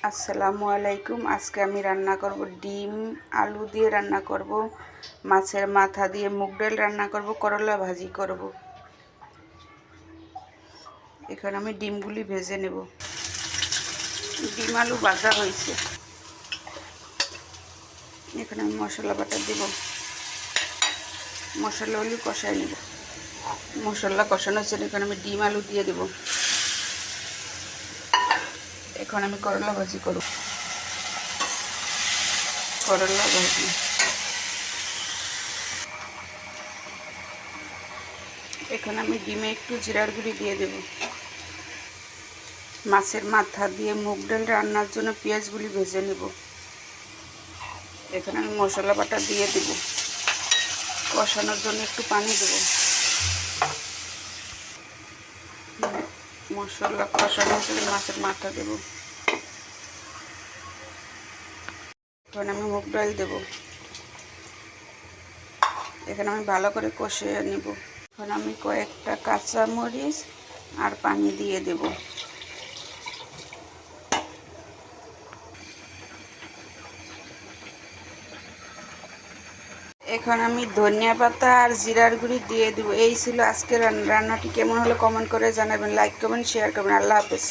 আসসালামু আলাইকুম। আজকে আমি রান্না করব ডিম আলু দিয়ে রান্না করব, মাছের মাথা দিয়ে মুগ ডাল রান্না করব, করলা ভাজি করব। এখানে আমি ডিমগুলি ভেজে নেব। ডিম আলু ভাজা হয়েছে, এখানে আমি মশলা বাটা দেব। মশলাগুলি কষাই নেব। মশলা কষানো হচ্ছে, এখানে আমি ডিম আলু দিয়ে দেব। এখন আমি করলা ভাজি করব। করলা ভাজি, এখানে আমি ডিমে একটু জিরার গুঁড়ি দিয়ে দেব। মাছের মাথা দিয়ে মুগ ডাল রান্নার জন্য পেঁয়াজগুলি ভেজে নেব। এখানে আমি মশলা বাটা দিয়ে দেব। কষানোর জন্য একটু পানি দেব। মশলা কষানোর জন্য মাছের মাথা দেব। এখন আমি মুগ ডাল দেব। এখানে আমি ভালো করে কষিয়ে নেব। এখন আমি কয়েকটা কাঁচা মরিচ আর পানি দিয়ে দেব। এখন আমি ধনিয়া পাতা আর জিরার গুঁড়ি দিয়ে দেব। এই ছিল আজকের রান্নাটি। কেমন হলো কমেন্ট করে জানাবেন, লাইক করবেন, শেয়ার করবেন। আল্লাহ হাফেজ।